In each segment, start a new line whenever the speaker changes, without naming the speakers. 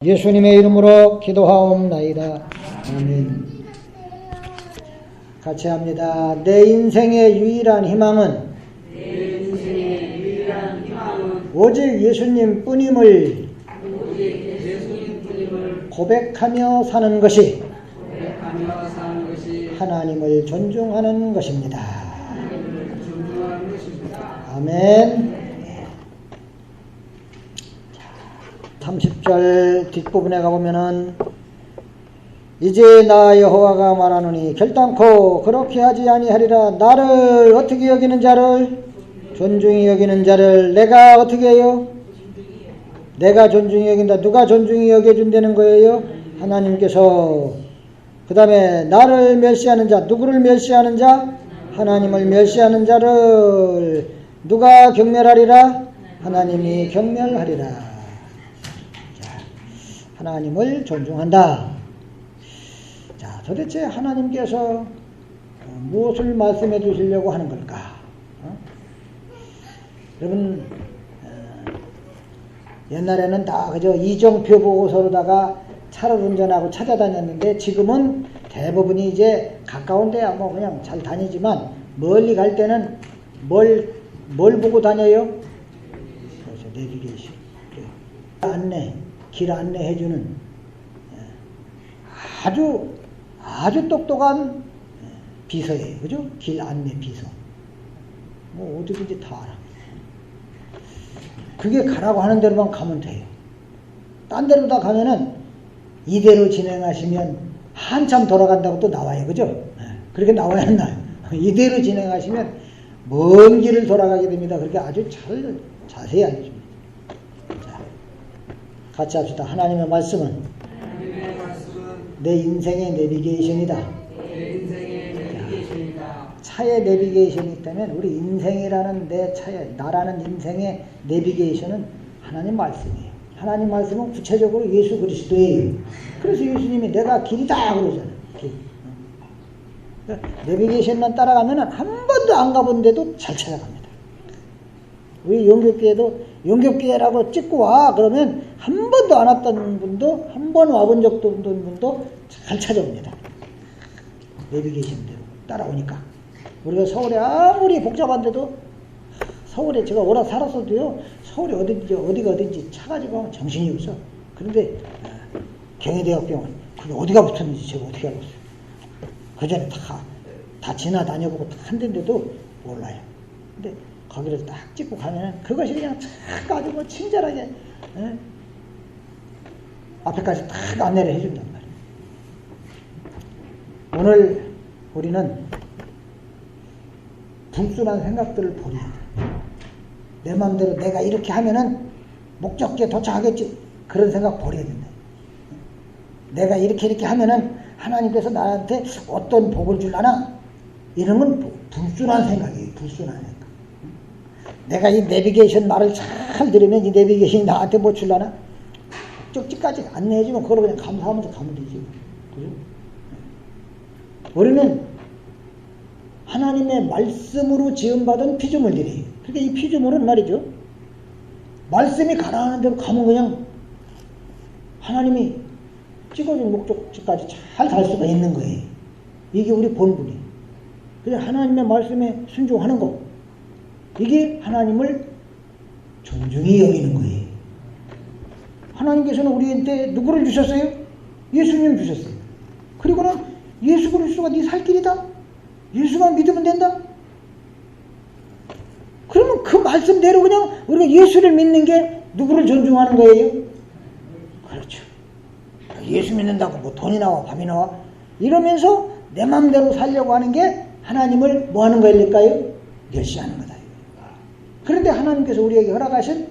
예수님의 이름으로 기도하옵나이다. 아멘. 같이 합니다. 내 인생의 유일한 희망은 오직 예수님 뿐임을 고백하며 사는 것이 하나님을 존중하는 것입니다. 아멘. 30절 뒷부분에 가보면은 이제 나 여호와가 말하노니 결단코 그렇게 하지 아니하리라. 나를 어떻게 여기는 자를 존중히 여기는 자를 내가 어떻게 해요? 내가 존중히 여긴다. 누가 존중히 여겨준다는 거예요? 하나님께서. 그 다음에 나를 멸시하는 자, 누구를 멸시하는 자? 하나님을 멸시하는 자를 누가 경멸하리라? 하나님이 경멸하리라. 하나님을 존중한다. 자, 도대체 하나님께서 무엇을 말씀해 주시려고 하는 걸까? 여러분, 옛날에는 다 그저 이정표 보고서로다가 차를 운전하고 찾아다녔는데 지금은 대부분이 이제 가까운 데야 뭐 그냥 잘 다니지만 멀리 갈 때는 뭘 보고 다녀요? 그래서 내비게이션, 안내. 길 안내해주는 아주 똑똑한 비서예요. 그죠? 길 안내 비서. 뭐 어디든지 다 알아. 그게 가라고 하는 대로만 가면 돼요. 딴 데로 다 가면은 이대로 진행하시면 한참 돌아간다고 또 나와요. 그죠? 그렇게 나와야 하나요? 이대로 진행하시면 먼 길을 돌아가게 됩니다. 그렇게 아주 자세히 알려줍니다. 같이 합시다. 하나님의 말씀은 내 인생의 내비게이션이다. 차의 내비게이션이 있다면 우리 인생이라는 내 차에 나라는 인생의 내비게이션은 하나님 말씀이에요. 하나님 말씀은 구체적으로 예수 그리스도예요. 그래서 예수님이 내가 길이다 그러잖아요. 길. 내비게이션만 따라가면 한 번도 안 가본 데도 잘 찾아갑니다. 우리 용접기회라고 찍고 와 그러면 한 번도 안 왔던 분도 한 번 와본 적도 없는 분도 잘 찾아옵니다. 내비게이션대로 따라오니까. 우리가 서울에 아무리 복잡한데도 서울에 제가 오래 살았어도요 서울에 어디가 어딘지 차가지고 하면 정신이 없어. 그런데 경희대학병원 그게 어디가 붙었는지 제가 어떻게 알았어요. 그전에 다 지나다녀보고 한 데인데도 몰라요. 근데 거기를 딱 찍고 가면은 그것이 그냥 탁 아주 뭐 친절하게 앞에까지 탁 안내를 해준단 말이에요. 오늘 우리는 불순한 생각들을 버려야 돼. 내 마음대로 내가 이렇게 하면은 목적지에 도착하겠지. 그런 생각 버려야 된다. 내가 이렇게 하면은 하나님께서 나한테 어떤 복을 줄라나? 이런 건 불순한 생각이에요. 불순한 생각. 내가 이 내비게이션 말을 잘 들으면 이 내비게이션이 나한테 뭐 줄라나? 쪽지까지 안내해주면 그걸 그냥 감사하면서 가면 되지. 그죠? 우리는 하나님의 말씀으로 지음받은 피조물들이에요. 그러니까 이 피조물은 말이죠. 말씀이 가라하는 대로 가면 그냥 하나님이 찍어준 목적지까지 잘 갈 수가 있는 거예요. 이게 우리 본분이에요. 그래서 하나님의 말씀에 순종하는 거. 이게 하나님을 존중히 여기는 거예요. 하나님께서는 우리한테 누구를 주셨어요? 예수님 주셨어요. 그리고는 예수 그리스도가 네 살 길이다. 예수만 믿으면 된다. 그러면 그 말씀대로 그냥 우리가 예수를 믿는 게 누구를 존중하는 거예요? 그렇죠. 예수 믿는다고 뭐 돈이 나와 밥이 나와 이러면서 내 마음대로 살려고 하는 게 하나님을 뭐 하는 거일까요? 멸시하는 거다. 그런데 하나님께서 우리에게 허락하신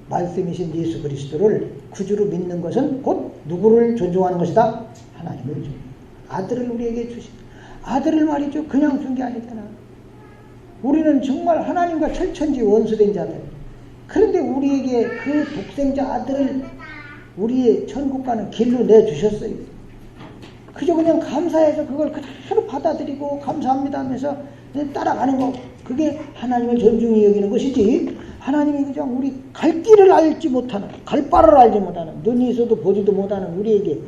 말씀이신 예수 그리스도를 구주로 믿는 것은 곧 누구를 존중하는 것이다? 하나님을 존중. 아들을 우리에게 주신 아들을 말이죠. 그냥 준 게 아니잖아. 우리는 정말 하나님과 철천지 원수된 자들. 그런데 우리에게 그 독생자 아들을 우리의 천국 가는 길로 내주셨어요. 그저 그냥 감사해서 그걸 그대로 받아들이고 감사합니다 하면서 따라가는 거. 그게 하나님을 존중히 여기는 것이지 하나님이 그냥 우리 갈 길을 알지 못하는, 갈 바를 알지 못하는, 눈이 있어도 보지도 못하는 우리에게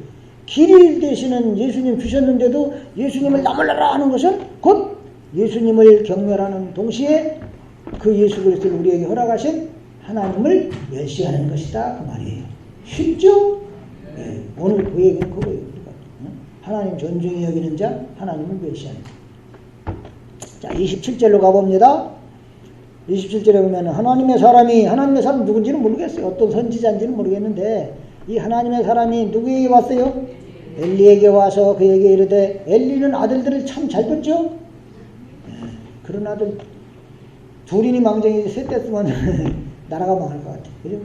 길이 되시는 예수님 주셨는데도 예수님을 나몰라라 하는 것은 곧 예수님을 경멸하는 동시에 그 예수 그리스도를 우리에게 허락하신 하나님을 멸시하는 것이다 그 말이에요. 쉽죠? 네, 오늘 그 얘기는 그거예요. 하나님 존중히 여기는 자, 하나님을 멸시하는 자. 자, 27절로 가봅니다. 27절에 보면 하나님의 사람 누군지는 모르겠어요. 어떤 선지자인지는 모르겠는데 이 하나님의 사람이 누구에게 왔어요? 엘리에게 와서 그에게 이르되, 엘리는 아들들을 참 잘 뒀죠? 그런 아들 둘이니 망정이지 셋 됐으면 나라가 망할 것 같아. 그죠?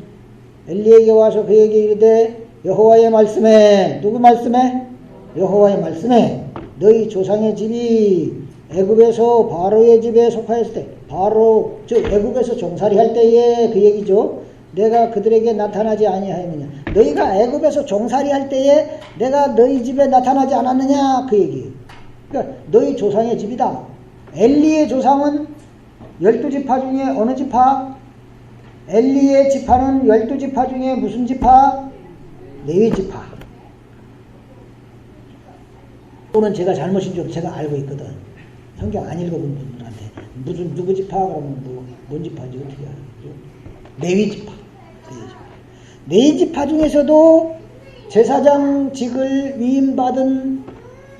엘리에게 와서 그에게 이르되 여호와의 말씀에, 누구 말씀에? 여호와의 말씀에 너희 조상의 집이 애굽에서 바로의 집에 속하였을 때, 바로 즉 애굽에서 종살이 할 때에 그 얘기죠. 내가 그들에게 나타나지 아니하였느냐. 너희가 애굽에서 종살이 할 때에 내가 너희 집에 나타나지 않았느냐 그 얘기. 그러니까 너희 조상의 집이다. 엘리의 조상은 12지파 중에 어느 지파? 엘리의 지파는 12지파 중에 무슨 지파? 레위 지파. 또는 제가 잘못인 줄 제가 알고 있거든. 성경 안 읽어본 분들한테 무슨 누구 지파 그러면 뭔 지파인지 어떻게 알아요? 레위 지파. 레위 지파 중에서도 제사장직을 위임받은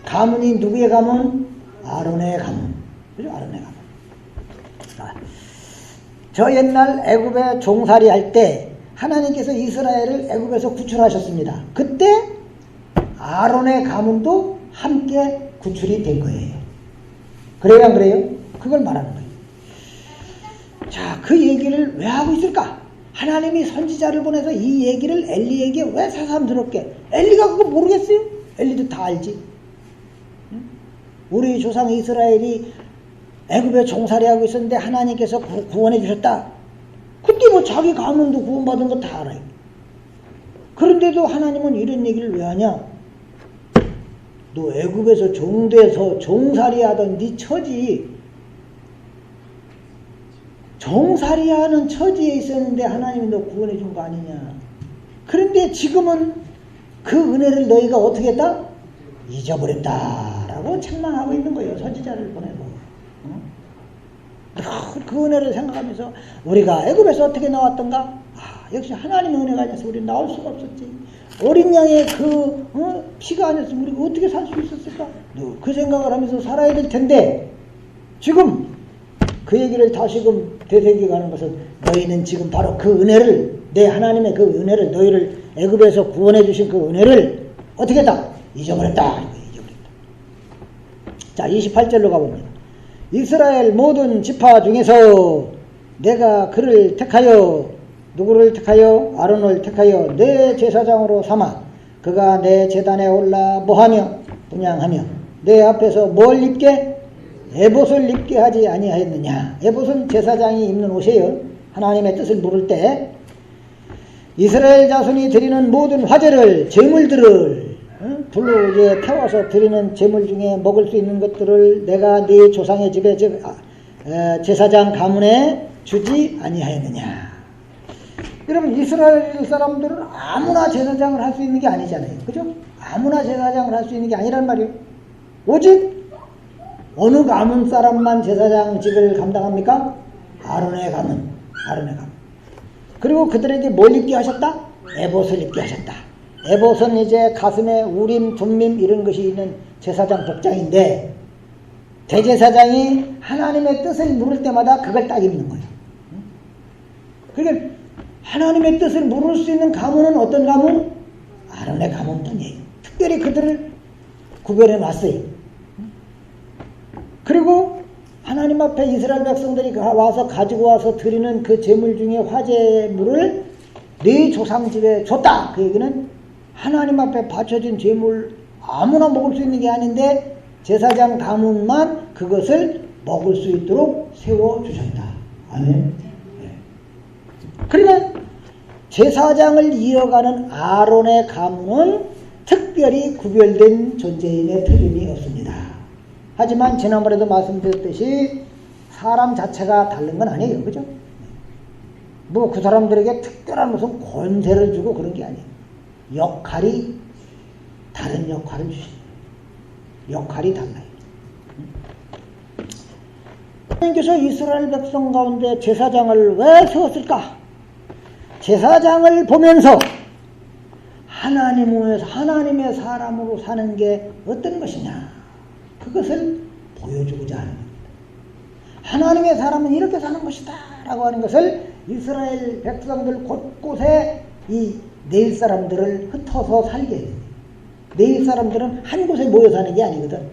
가문이 누구의 가문? 아론의 가문. 그죠? 아론의 가문. 저 옛날 애굽에 종살이 할 때 하나님께서 이스라엘을 애굽에서 구출하셨습니다. 그때 아론의 가문도 함께 구출이 된 거예요. 그래요, 안 그래요? 그걸 말하는 거예요. 자, 그 얘기를 왜 하고 있을까? 하나님이 선지자를 보내서 이 얘기를 엘리에게 왜 새삼스럽게? 엘리가 그거 모르겠어요? 엘리도 다 알지. 우리 조상 이스라엘이 애굽에 종살이하고 있었는데 하나님께서 구원해 주셨다. 근데 뭐 자기 가문도 구원받은 거 다 알아요. 그런데도 하나님은 이런 얘기를 왜 하냐? 너 애굽에서 종돼서 종살이하던 네 처지, 종살이하는 처지에 있었는데 하나님이 너 구원해 준 거 아니냐. 그런데 지금은 그 은혜를 너희가 어떻게 했다? 잊어버렸다라고 책망하고 있는 거예요. 선지자를 보내고. 그 은혜를 생각하면서 우리가 애굽에서 어떻게 나왔던가? 역시 하나님의 은혜가 아니어서 우리는 나올 수가 없었지. 어린 양의 피가 아니었으면 우리가 어떻게 살 수 있었을까? 그 생각을 하면서 살아야 될 텐데 지금 그 얘기를 다시금 되새겨가는 것은 너희는 지금 바로 그 은혜를, 내 하나님의 그 은혜를, 너희를 애굽에서 구원해 주신 그 은혜를 어떻게 했다? 잊어버렸다. 자, 28절로 가봅니다. 이스라엘 모든 지파 중에서 내가 그를 택하여, 누구를 택하여? 아론을 택하여 내 제사장으로 삼아 그가 내 제단에 올라 뭐하며? 분향하며 내 앞에서 뭘 입게? 에봇을 입게 하지 아니하였느냐. 에봇은 제사장이 입는 옷이에요. 하나님의 뜻을 물을 때 이스라엘 자손이 드리는 모든 화제를, 제물들을 불로 이제 태워서 드리는 제물 중에 먹을 수 있는 것들을 내가 네 조상의 집에, 즉 제사장 가문에 주지 아니하였느냐. 여러분, 이스라엘 사람들은 아무나 제사장을 할 수 있는 게 아니잖아요. 그죠? 아무나 제사장을 할 수 있는 게 아니란 말이에요. 오직 어느 가문 사람만 제사장직을 감당합니까? 아론의 가문. 아론의 가문. 그리고 그들에게 뭘 입게 하셨다? 에봇을 입게 하셨다. 에봇은 이제 가슴에 우림, 둠밈 이런 것이 있는 제사장 복장인데 대제사장이 하나님의 뜻을 물을 때마다 그걸 딱 입는 거예요. 그러니까 하나님의 뜻을 물을 수 있는 가문은 어떤 가문? 아론의 가문뿐이에요. 특별히 그들을 구별해 놨어요. 그리고 하나님 앞에 이스라엘 백성들이 와서 가지고 와서 드리는 그 제물 중에 화제물을 네 조상 집에 줬다. 그 얘기는 하나님 앞에 바쳐진 제물 아무나 먹을 수 있는 게 아닌데 제사장 가문만 그것을 먹을 수 있도록 세워주셨다. 아멘. 그러면 제사장을 이어가는 아론의 가문은 특별히 구별된 존재임에 틀림이 없습니다. 하지만 지난번에도 말씀드렸듯이 사람 자체가 다른 건 아니에요. 그죠? 뭐 그 사람들에게 특별한 무슨 권세를 주고 그런 게 아니에요. 역할이 다른 역할을 주십니다. 역할이 달라요. 하나님께서 이스라엘 백성 가운데 제사장을 왜 세웠을까? 제사장을 보면서 하나님의 사람으로 사는 게 어떤 것이냐, 그것을 보여주고자 하는 겁니다. 하나님의 사람은 이렇게 사는 것이다 라고 하는 것을 이스라엘 백성들 곳곳에 이 내일 사람들을 흩어서 살게 해야 됩니다. 내일 사람들은 한 곳에 모여 사는 게 아니거든.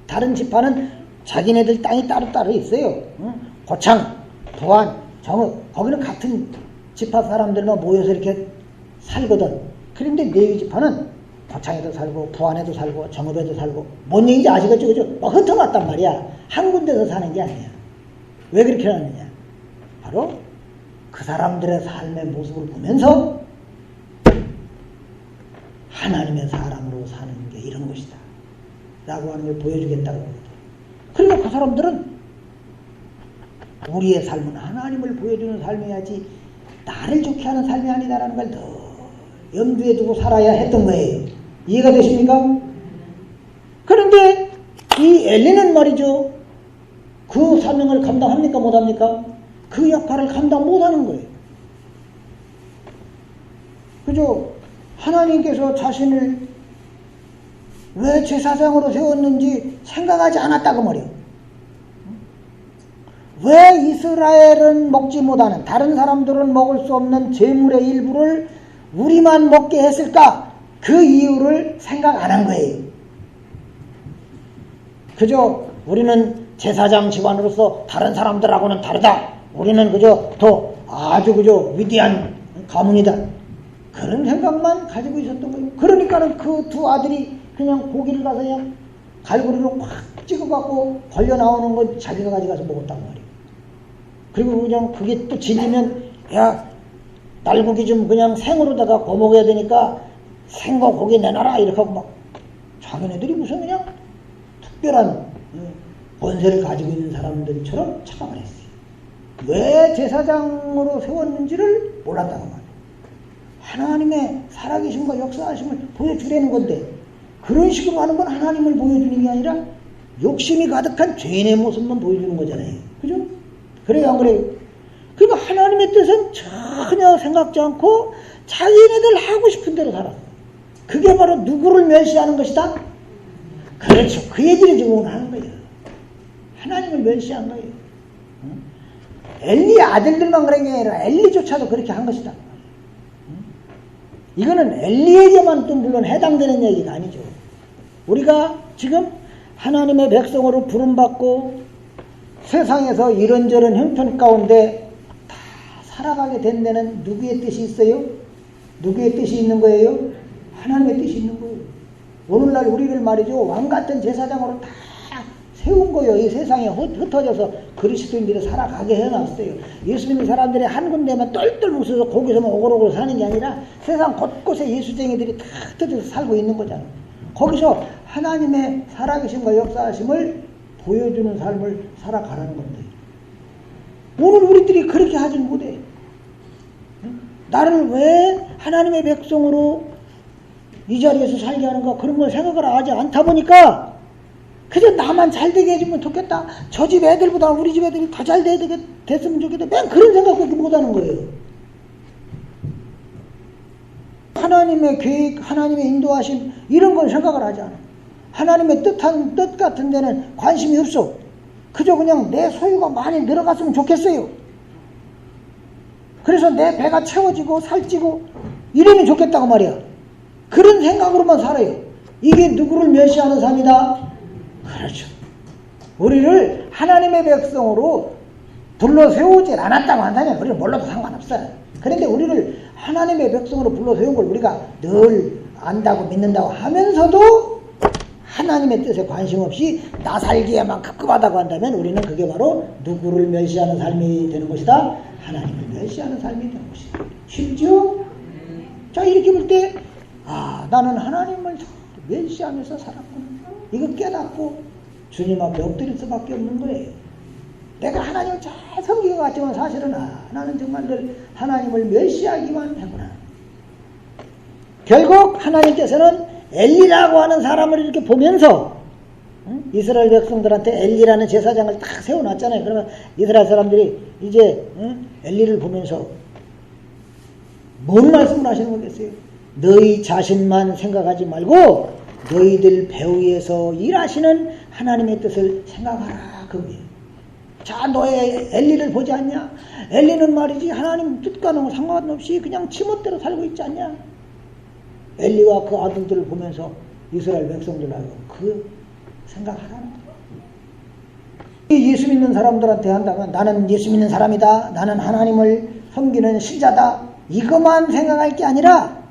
다른 지파는 자기네들 땅이 따로따로 있어요. 고창, 도안, 정읍, 거기는 같은 지파 사람들만 모여서 이렇게 살거든. 그런데 레위 지파는 고창에도 살고 부안에도 살고 정읍에도 살고, 뭔 얘기인지 아시겠죠? 그죠? 막 흩어놨단 말이야. 한 군데서 사는 게 아니야. 왜 그렇게 하느냐? 바로 그 사람들의 삶의 모습을 보면서 하나님의 사람으로 사는 게 이런 것이다 라고 하는 걸 보여주겠다고 하거든. 그러니까 그 사람들은 우리의 삶은 하나님을 보여주는 삶이야지 나를 좋게 하는 삶이 아니다라는 걸 더 염두에 두고 살아야 했던 거예요. 이해가 되십니까? 그런데 이 엘리는 말이죠, 그 사명을 감당합니까 못합니까? 그 역할을 감당 못하는 거예요. 그죠? 하나님께서 자신을 왜 제사장으로 세웠는지 생각하지 않았다고 말이에요. 왜 이스라엘은 먹지 못하는, 다른 사람들은 먹을 수 없는 제물의 일부를 우리만 먹게 했을까? 그 이유를 생각 안 한 거예요. 그저 우리는 제사장 집안으로서 다른 사람들하고는 다르다. 우리는 그저 더 아주 그저 위대한 가문이다. 그런 생각만 가지고 있었던 거예요. 그러니까는 그 두 아들이 그냥 고기를 가서 그냥 갈고리로 확 찍어갖고 걸려 나오는 건 자기가 가져가서 먹었단 말이에요. 그리고 그냥 그게 또 질리면, 야, 날고기 좀 그냥 생으로다가 구워 먹어야 되니까 생거 고기 내놔라 이렇게 하고 막, 자기네들이 무슨 그냥 특별한 권세를 가지고 있는 사람들처럼 착각을 했어요. 왜 제사장으로 세웠는지를 몰랐다고 말이에요. 하나님의 살아계심과 역사하심을 보여주려는 건데, 그런 식으로 하는 건 하나님을 보여주는 게 아니라 욕심이 가득한 죄인의 모습만 보여주는 거잖아요. 그죠? 그래요, 안 그래요? 그러니까 하나님의 뜻은 전혀 생각지 않고 자기네들 하고 싶은 대로 살았어. 그게 바로 누구를 멸시하는 것이다? 그렇죠. 그 얘기를 지금 오늘 하는 거예요. 하나님을 멸시한 거예요. 엘리 아들들만 그런 게 아니라 엘리조차도 그렇게 한 것이다. 이거는 엘리에게만 또 물론 해당되는 얘기가 아니죠. 우리가 지금 하나님의 백성으로 부름받고 세상에서 이런저런 형편 가운데 다 살아가게 된 데는 누구의 뜻이 있어요? 누구의 뜻이 있는 거예요? 하나님의 뜻이 있는 거예요. 오늘날 우리를 말이죠, 왕같은 제사장으로 다 세운 거예요. 이 세상에 흩어져서 그리스도인들이 살아가게 해놨어요. 예수 믿는 사람들이 한 군데만 똘똘 뭉쳐서 거기서만 오글오글 사는 게 아니라 세상 곳곳에 예수쟁이들이 다 흩어져서 살고 있는 거잖아요. 거기서 하나님의 살아계심과 역사하심을 보여주는 삶을 살아가라는 건데, 오늘 우리들이 그렇게 하진 못해. 나를 왜 하나님의 백성으로 이 자리에서 살게 하는가, 그런 걸 생각을 하지 않다 보니까 그저 나만 잘 되게 해주면 좋겠다, 저 집 애들보다 우리 집 애들이 더 잘 됐으면 좋겠다, 맨 그런 생각밖에 못하는 거예요. 하나님의 계획, 하나님의 인도하심, 이런 건 생각을 하지 않아. 하나님의 뜻 같은 데는 관심이 없어. 그저 그냥 내 소유가 많이 늘어갔으면 좋겠어요. 그래서 내 배가 채워지고 살찌고 이러면 좋겠다고 말이야. 그런 생각으로만 살아요. 이게 누구를 멸시하는 삶이다? 그렇죠. 우리를 하나님의 백성으로 불러 세우질 않았다고 한다면 우리는 몰라도 상관없어요. 그런데 우리를 하나님의 백성으로 불러 세운 걸 우리가 늘 안다고 믿는다고 하면서도 하나님의 뜻에 관심 없이 나 살기에만 급급하다고 한다면 우리는 그게 바로 누구를 멸시하는 삶이 되는 것이다? 하나님을 멸시하는 삶이 되는 것이다. 쉽죠? 자, 이렇게 볼 때 나는 하나님을 멸시하면서 살았구나, 이거 깨닫고 주님 앞에 엎드릴 수밖에 없는 거예요. 내가 하나님을 잘 섬긴 것 같지만 사실은 나는 정말 늘 하나님을 멸시하기만 했구나. 결국 하나님께서는 엘리라고 하는 사람을 이렇게 보면서 이스라엘 백성들한테 엘리라는 제사장을 딱 세워놨잖아요. 그러면 이스라엘 사람들이 이제 엘리를 보면서 뭔 말씀을 하시는 거겠어요? 너희 자신만 생각하지 말고 너희들 배후에서 일하시는 하나님의 뜻을 생각하라. 그거예요. 자, 너의 엘리를 보지 않냐? 엘리는 말이지 하나님 뜻과는 상관없이 그냥 지멋대로 살고 있지 않냐? 엘리와 그 아들들을 보면서 이스라엘 백성들하고 그 생각하라는 거예요. 예수 믿는 사람들한테 한다면 나는 예수 믿는 사람이다. 나는 하나님을 섬기는 신자다. 이것만 생각할 게 아니라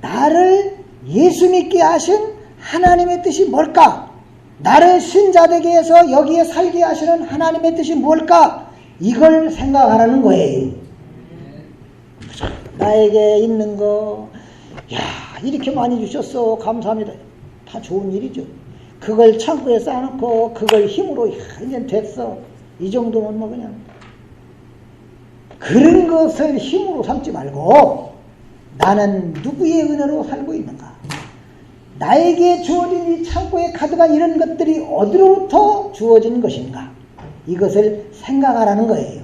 나를 예수 믿게 하신 하나님의 뜻이 뭘까? 나를 신자되게 해서 여기에 살게 하시는 하나님의 뜻이 뭘까? 이걸 생각하라는 거예요. 나에게 있는 거, 야, 이렇게 많이 주셨어. 감사합니다. 다 좋은 일이죠. 그걸 창고에 쌓아놓고 그걸 힘으로, 야, 이제 됐어. 이 정도면 뭐 그냥. 그런 것을 힘으로 삼지 말고 나는 누구의 은혜로 살고 있는가? 나에게 주어진 이 창고에 가득한 이런 것들이 어디로부터 주어진 것인가? 이것을 생각하라는 거예요.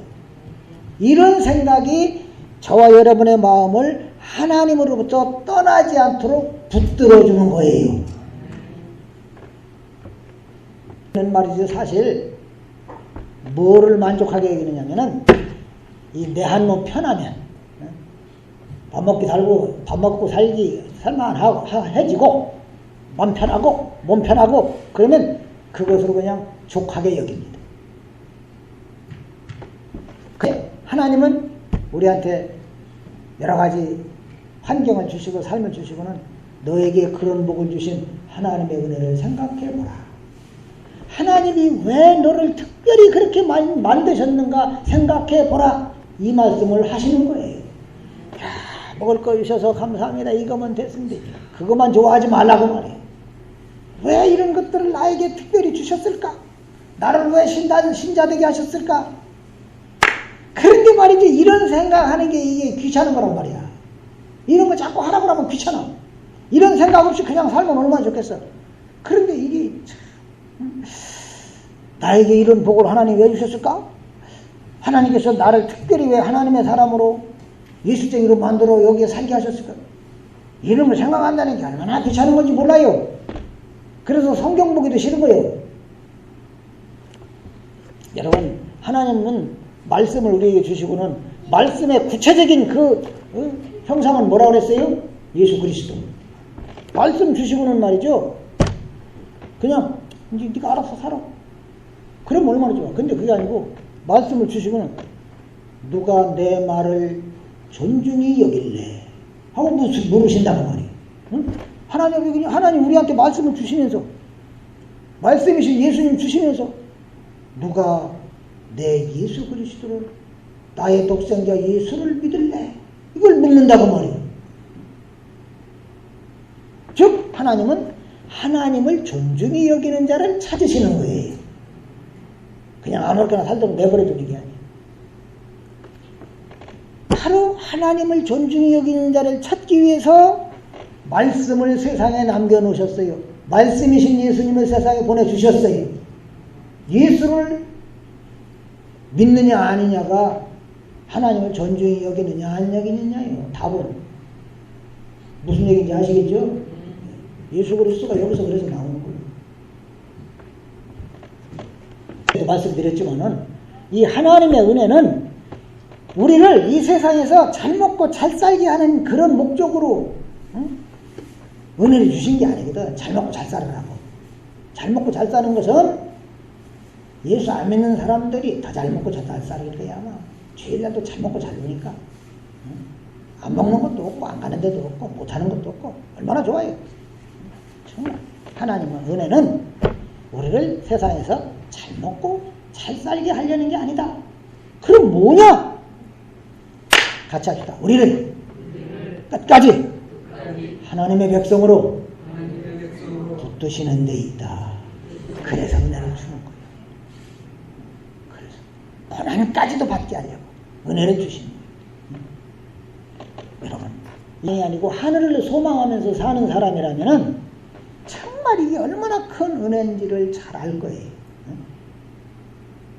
이런 생각이 저와 여러분의 마음을 하나님으로부터 떠나지 않도록 붙들어주는 거예요. 이런 말이죠. 사실 뭐를 만족하게 여기느냐면은 이 내 한몸 편하면 밥 먹고 살기 살만하고 해지고 마음 편하고 몸 편하고 그러면 그것으로 그냥 족하게 여깁니다. 하나님은 우리한테 여러 가지 환경을 주시고 삶을 주시고는 너에게 그런 복을 주신 하나님의 은혜를 생각해보라. 하나님이 왜 너를 특별히 그렇게 만드셨는가 생각해보라. 이 말씀을 하시는 거예요. 야, 먹을 거 주셔서 감사합니다. 이거면 됐습니다. 그것만 좋아하지 말라고 말이에요. 왜 이런 것들을 나에게 특별히 주셨을까? 나를 왜 신자되게 하셨을까? 그런데 말이지 이런 생각하는 게 이게 귀찮은 거란 말이야. 이런 거 자꾸 하라고 하면 귀찮아. 이런 생각 없이 그냥 살면 얼마나 좋겠어. 그런데 이게 나에게 이런 복을 하나님이 왜 주셨을까? 하나님께서 나를 특별히 왜 하나님의 사람으로 예수쟁이로 만들어 여기에 살게 하셨을까? 이런 걸 생각한다는 게 얼마나 귀찮은 건지 몰라요. 그래서 성경 보기도 싫은 거예요. 여러분, 하나님은 말씀을 우리에게 주시고는 말씀의 구체적인 그 형상은 뭐라고 그랬어요? 예수 그리스도. 말씀 주시고는 말이죠. 그냥 이제 네가 알아서 살아. 그럼 얼마나 좋아. 근데 그게 아니고 말씀을 주시고는 누가 내 말을 존중히 여길래 하고 물으신다고 말이에요. 응? 하나님 우리한테 말씀을 주시면서 말씀이신 예수님 주시면서 누가 내 예수 그리스도를 나의 독생자 예수를 믿을래? 이걸 묻는다고 말이에요. 즉 하나님은 하나님을 존중히 여기는 자를 찾으시는 거예요. 그냥 아무렇게나 살도록 내버려두는 게 아니에요. 바로 하나님을 존중히 여기는 자를 찾기 위해서 말씀을 세상에 남겨놓으셨어요. 말씀이신 예수님을 세상에 보내주셨어요. 예수를 믿느냐 아니냐가 하나님을 존중히 여기느냐 안 여기느냐예요. 답은 무슨 얘기인지 아시겠죠? 예수 그리스도가 여기서 그래서 나오는 거예요. 말씀드렸지만은 이 하나님의 은혜는 우리를 이 세상에서 잘 먹고 잘 살게 하는 그런 목적으로 은혜를 주신 게 아니거든. 잘 먹고 잘 살으라고. 잘 먹고 잘 사는 것은 예수 안 믿는 사람들이 더 잘 먹고 잘 살게 돼야 아마 주일날도 잘 먹고 잘 노니까 안 먹는 것도 없고 안 가는 데도 없고 못 하는 것도 없고 얼마나 좋아요. 정말 하나님의 은혜는 우리를 세상에서 잘 먹고 잘 살게 하려는 게 아니다. 그럼 뭐냐? 같이 합시다. 우리를 끝까지 하나님의 백성으로 붙드시는 데 있다. 그래서 은혜를 주는 거예요. 그래서 하나님까지도 받게 하려고 은혜를 주시는 거예요. 여러분, 이게 아니고 하늘을 소망하면서 사는 사람이라면은 정말 이게 얼마나 큰 은혜인지를 잘 알 거예요.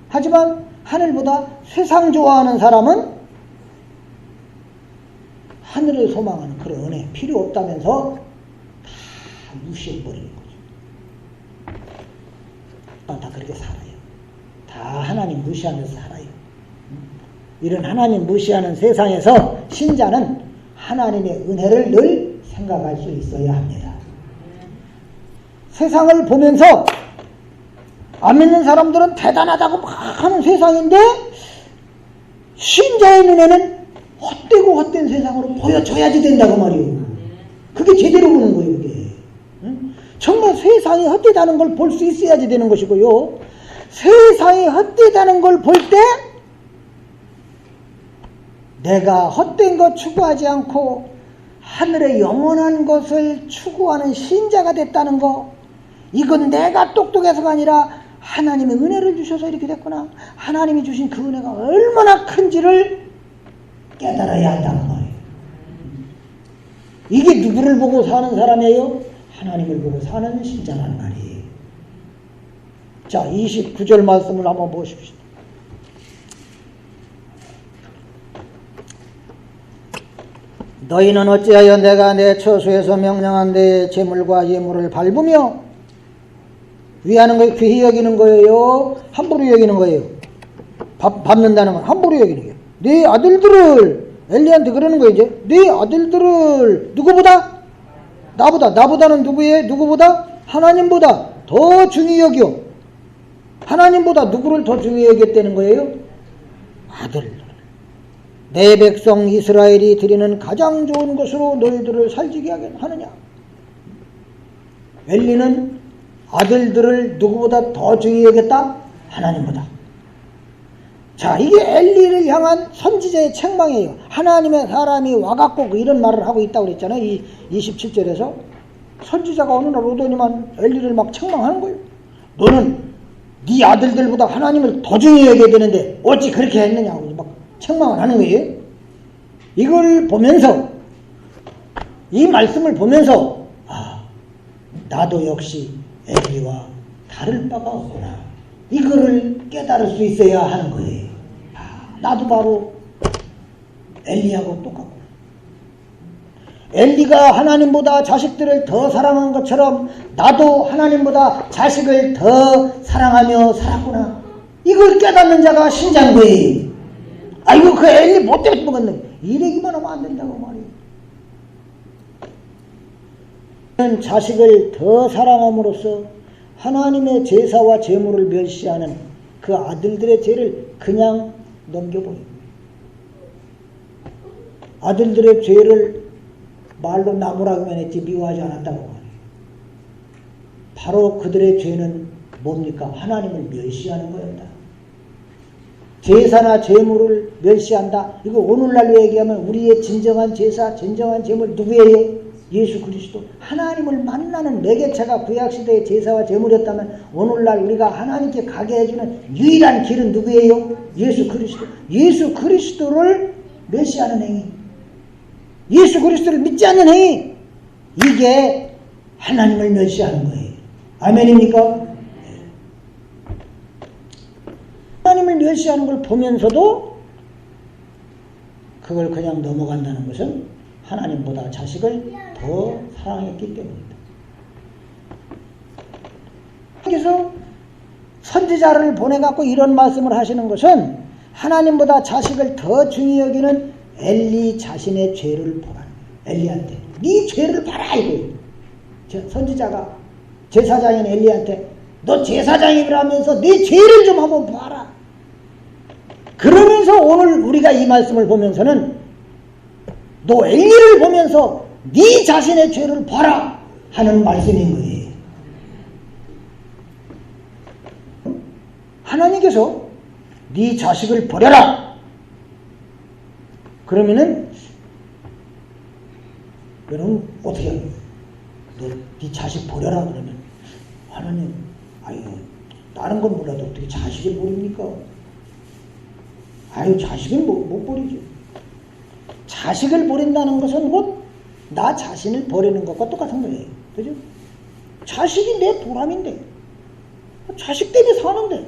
하지만 하늘보다 세상 좋아하는 사람은 하늘을 소망하는 그런 은혜 필요 없다면서 다 무시해버리는 거죠. 다 그렇게 살아요. 다 하나님 무시하면서 살아요. 이런 하나님 무시하는 세상에서 신자는 하나님의 은혜를 늘 생각할 수 있어야 합니다. 세상을 보면서 안 믿는 사람들은 대단하다고 막 하는 세상인데 신자의 눈에는 헛되고 헛된 세상으로 보여줘야지 된다고 말이에요. 그게 제대로 보는 거예요. 그게. 정말 세상이 헛되다는 걸 볼 수 있어야지 되는 것이고요. 세상이 헛되다는 걸 볼 때 내가 헛된 것 추구하지 않고 하늘의 영원한 것을 추구하는 신자가 됐다는 거, 이건 내가 똑똑해서가 아니라 하나님의 은혜를 주셔서 이렇게 됐구나. 하나님이 주신 그 은혜가 얼마나 큰지를 깨달아야 한다는 거예요. 이게 누구를 보고 사는 사람이에요? 하나님을 보고 사는 신자란 말이에요. 자, 29절 말씀을 한번 보십시오. 너희는 어찌하여 내가 내 처소에서 명령한 내 제물과 예물을 밟으며 위하는 거예요? 귀히 여기는 거예요? 함부로 여기는 거예요? 밟는다는 건 함부로 여기는 거예요. 네 아들들을, 엘리한테 그러는 거예요. 이제 네 아들들을 누구보다? 나보다는 누구예요? 누구보다? 하나님보다 더 중히 여겨. 하나님보다 누구를 더 중히 여겼다는 거예요? 아들. 내 백성 이스라엘이 드리는 가장 좋은 것으로 너희들을 살지게 하느냐? 엘리는 아들들을 누구보다 더 중히 여겼다? 하나님보다. 자, 이게 엘리를 향한 선지자의 책망이에요. 하나님의 사람이 와갖고 이런 말을 하고 있다고 그랬잖아요. 이 27절에서 선지자가 어느 날 오더니만 엘리를 막 책망하는 거예요. 너는 네 아들들보다 하나님을 더 중히 여겨야 되는데 어찌 그렇게 했느냐고 막 책망을 하는 거예요. 이걸 보면서, 이 말씀을 보면서 나도 역시 엘리와 다를 바가 없구나, 이거를 깨달을 수 있어야 하는 거예요. 나도 바로 엘리하고 똑같구나. 엘리가 하나님보다 자식들을 더 사랑한 것처럼 나도 하나님보다 자식을 더 사랑하며 살았구나. 이걸 깨닫는 자가 신자인 거예요. 아이고 그 엘리 못되게 먹었네, 이래기만 하면 안 된다고 말이에요. 자식을 더 사랑함으로써 하나님의 제사와 제물을 멸시하는 그 아들들의 죄를 그냥 넘겨버립니다. 아들들의 죄를 말로 나무라고만 했지 미워하지 않았다고 말해요. 바로 그들의 죄는 뭡니까? 하나님을 멸시하는 거였다. 제사나 제물을 멸시한다. 이거 오늘날로 얘기하면 우리의 진정한 제사, 진정한 제물 누구예요? 예수 그리스도. 하나님을 만나는 매개체가 구약시대의 제사와 제물이었다면 오늘날 우리가 하나님께 가게 해주는 유일한 길은 누구예요? 예수 그리스도. 예수 그리스도를 멸시하는 행위, 예수 그리스도를 믿지 않는 행위, 이게 하나님을 멸시하는 거예요. 아멘입니까? 하나님을 멸시하는 걸 보면서도 그걸 그냥 넘어간다는 것은 하나님보다 자식을 더 사랑했기 때문입니다. 그래서 선지자를 보내갖고 이런 말씀을 하시는 것은 하나님보다 자식을 더 중히 여기는 엘리 자신의 죄를 보라는 거예요. 엘리한테 네 죄를 봐라 이거예요. 선지자가 제사장인 엘리한테 너 제사장이라면서 네 죄를 좀 한번 봐라. 그러면서 오늘 우리가 이 말씀을 보면서는 너 엘리를 보면서 네 자신의 죄를 봐라 하는 말씀인 거예요. 하나님께서 네 자식을 버려라 그러면은 여러분 어떻게 해요? 너 네 자식 버려라 그러면 하나님, 아유 다른 건 몰라도 어떻게 자식을 버립니까? 아유, 자식은 못 버리죠. 자식을 버린다는 것은 곧 나 자신을 버리는 것과 똑같은 거예요. 그죠? 자식이 내 보람인데, 자식 때문에 사는데,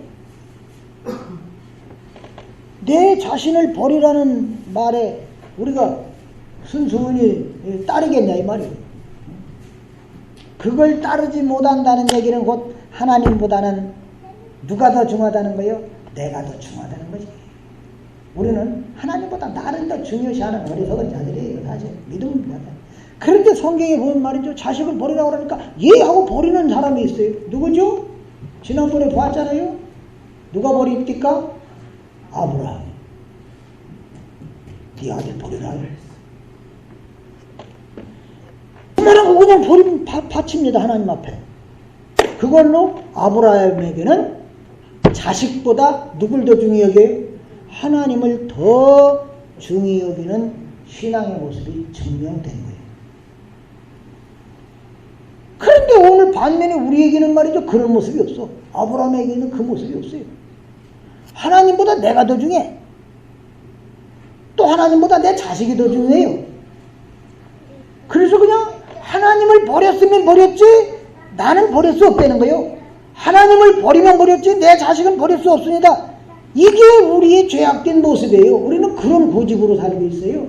내 자신을 버리라는 말에 우리가 순수히 따르겠냐 이 말이에요. 그걸 따르지 못한다는 얘기는 곧 하나님보다는 누가 더 중요하다는 거예요? 내가 더 중요하다는 거지. 우리는 하나님보다 나를 더 중요시하는 어리석은 자들이에요. 사실 믿음입니다. 그런데 성경에 보면 말이죠, 자식을 버리라고 그러니까 얘하고 버리는 사람이 있어요. 누구죠? 지난번에 봤잖아요. 누가 버립니까? 아브라함. 네 아들 버리라. 그만하고 그냥 바칩니다. 하나님 앞에. 그걸로 아브라함에게는 자식보다 누굴 더 중히 여겨요? 하나님을 더 중히 여기는 신앙의 모습이 증명된 거예요. 그런데 오늘 반면에 우리에게는 말이죠, 그런 모습이 없어. 아브라함에게는 그 모습이 없어요. 하나님보다 내가 더 중요해. 또 하나님보다 내 자식이 더 중요해요. 그래서 그냥 하나님을 버렸으면 버렸지 나는 버릴 수 없다는 거예요. 하나님을 버리면 버렸지 내 자식은 버릴 수 없습니다. 이게 우리의 죄악된 모습이에요. 우리는 그런 고집으로 살고 있어요.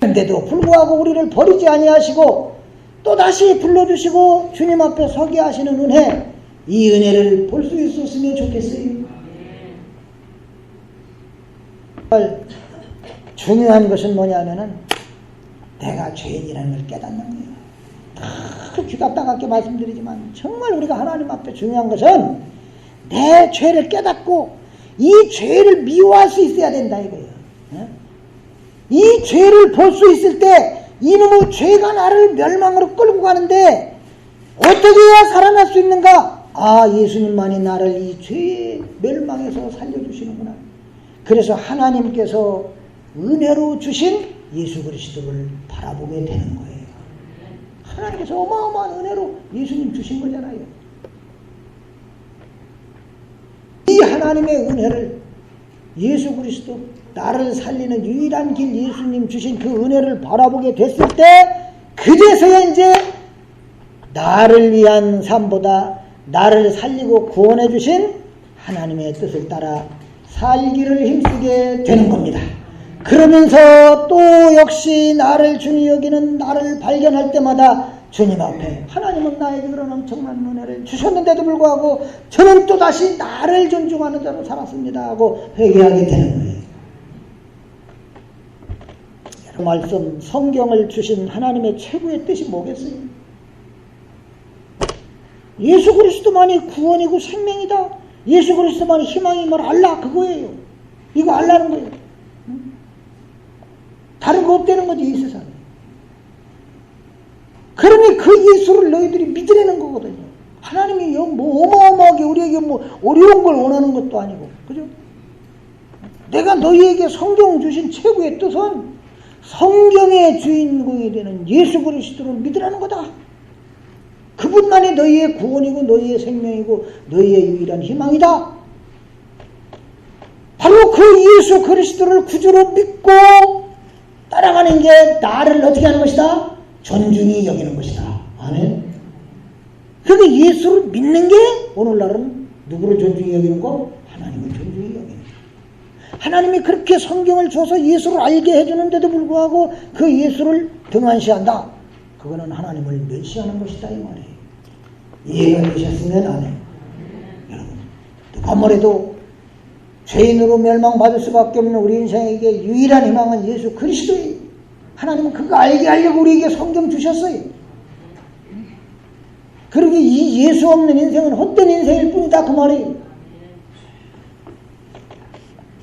그런데도 불구하고 우리를 버리지 아니하시고 또다시 불러주시고 주님 앞에 서게 하시는 은혜, 이 은혜를 볼 수 있었으면 좋겠어요. 중요한 것은 뭐냐면은 내가 죄인이라는 걸 깨닫는 거예요. 귀가 따갑게 말씀드리지만 정말 우리가 하나님 앞에 중요한 것은 내 죄를 깨닫고 이 죄를 미워할 수 있어야 된다 이거예요. 이 죄를 볼 수 있을 때 이놈의 죄가 나를 멸망으로 끌고 가는데 어떻게 해야 살아날 수 있는가? 아, 예수님만이 나를 이 죄의 멸망에서 살려주시는구나. 그래서 하나님께서 은혜로 주신 예수 그리스도를 바라보게 되는 거예요. 하나님께서 어마어마한 은혜로 예수님 주신 거잖아요. 이 하나님의 은혜를, 예수 그리스도 나를 살리는 유일한 길 예수님 주신 그 은혜를 바라보게 됐을 때 그제서야 이제 나를 위한 삶보다 나를 살리고 구원해 주신 하나님의 뜻을 따라 살기를 힘쓰게 되는 겁니다. 그러면서 또 역시 나를 주님 여기는 나를 발견할 때마다 주님 앞에 하나님은 나에게 그런 엄청난 은혜를 주셨는데도 불구하고 저는 또다시 나를 존중하는 자로 살았습니다 하고 회개하게 되는 거예요. 말씀 성경을 주신 하나님의 최고의 뜻이 뭐겠어요? 예수 그리스도만이 구원이고 생명이다. 예수 그리스도만이 희망이 뭘 알라 그거예요. 이거 알라는 거예요. 다른 거 없다는 거지 이 세상에. 그러니 그 예수를 너희들이 믿으려는 거거든요. 하나님이 뭐 어마어마하게 우리에게 뭐 어려운 걸 원하는 것도 아니고, 그죠? 내가 너희에게 성경 주신 최고의 뜻은 성경의 주인공이 되는 예수 그리스도를 믿으라는 거다. 그분만이 너희의 구원이고 너희의 생명이고 너희의 유일한 희망이다. 바로 그 예수 그리스도를 구주로 믿고 따라가는 게 나를 어떻게 하는 것이다? 존중히 여기는 것이다. 아멘. 그러니까 예수를 믿는 게 오늘날은 누구를 존중히 여기는 거? 하나님을 존중히 여기는 거. 하나님이 그렇게 성경을 줘서 예수를 알게 해주는데도 불구하고 그 예수를 등한시한다. 그거는 하나님을 멸시하는 것이다 이 말이에요. 이해가 되셨으면 아멘. 여러분, 누가 뭐래도 죄인으로 멸망받을 수밖에 없는 우리 인생에게 유일한 희망은 예수 그리스도예요. 하나님은 그거 알게 하려고 우리에게 성경 주셨어요. 그러게 이 예수 없는 인생은 헛된 인생일 뿐이다 그 말이에요.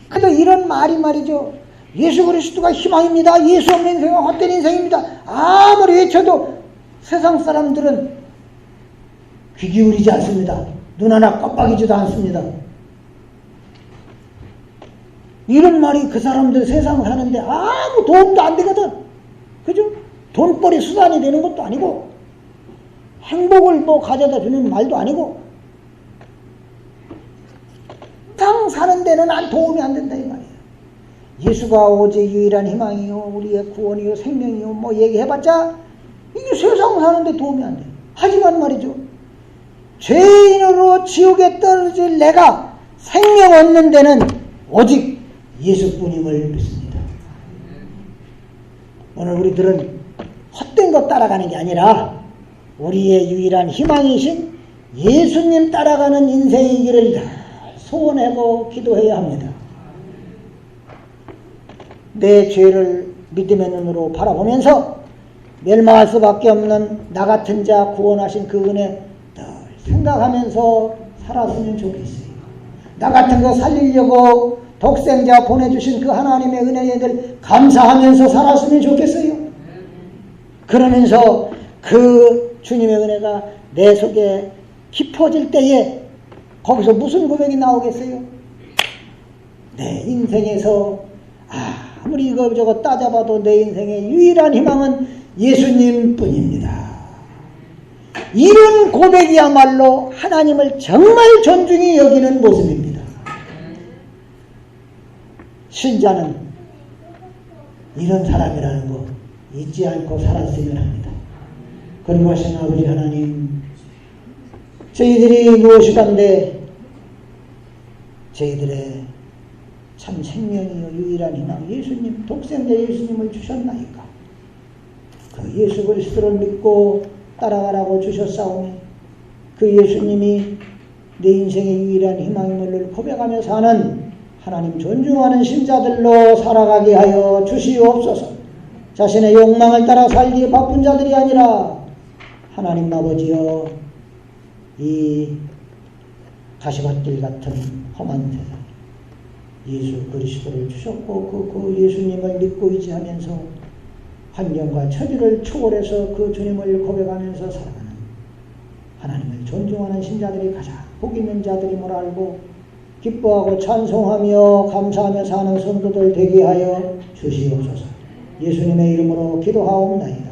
그래도 이런 말이 말이죠. 예수 그리스도가 희망입니다. 예수 없는 인생은 헛된 인생입니다. 아무리 외쳐도 세상 사람들은 귀 기울이지 않습니다. 눈 하나 깜빡이지도 않습니다. 이런 말이 그 사람들 세상 사는데 아무 도움도 안 되거든. 그죠? 돈벌이 수단이 되는 것도 아니고 행복을 뭐 가져다 주는 말도 아니고 당 사는 데는 도움이 안 된다 이 말이에요. 예수가 오직 유일한 희망이요 우리의 구원이요 생명이요 뭐 얘기해봤자 이게 세상 사는데 도움이 안 돼요. 하지만 말이죠, 죄인으로 지옥에 떨어질 내가 생명 얻는 데는 오직 예수뿐임을 믿습니다. 오늘 우리들은 헛된 것 따라가는 게 아니라 우리의 유일한 희망이신 예수님 따라가는 인생의 길을 소원하고 기도해야 합니다. 내 죄를 믿음의 눈으로 바라보면서 멸망할 수밖에 없는 나 같은 자 구원하신 그 은혜 늘 생각하면서 살았으면 좋겠어요. 나 같은 거 살리려고 독생자 보내주신 그 하나님의 은혜에 늘 감사하면서 살았으면 좋겠어요. 그러면서 그 주님의 은혜가 내 속에 깊어질 때에 거기서 무슨 고백이 나오겠어요? 내 인생에서 아무리 이것저것 따져봐도 내 인생의 유일한 희망은 예수님 뿐입니다. 이런 고백이야말로 하나님을 정말 존중히 여기는 모습입니다. 신자는 이런 사람이라는 거 잊지 않고 살았으면 합니다. 그리고 하신 아버지 하나님, 저희들이 무엇이간데 저희들의 참 생명이요 유일한 희망 예수님, 독생자 예수님을 주셨나이까? 그 예수 그리스도를 믿고 따라가라고 주셨사오니 그 예수님이 내 인생의 유일한 희망임을 고백하며 사는 하나님 존중하는 신자들로 살아가게 하여 주시옵소서. 자신의 욕망을 따라 살기에 바쁜 자들이 아니라 하나님 아버지여, 이 가시밭길 같은 험한 세상 예수 그리스도를 주셨고 그 예수님을 믿고 의지하면서 환경과 처지를 초월해서 그 주님을 고백하면서 살아가는 하나님을 존중하는 신자들이 가장 복 있는 자들임을 알고 기뻐하고 찬송하며 감사하며 사는 성도들 되게 하여 주시옵소서. 예수님의 이름으로 기도하옵나이다.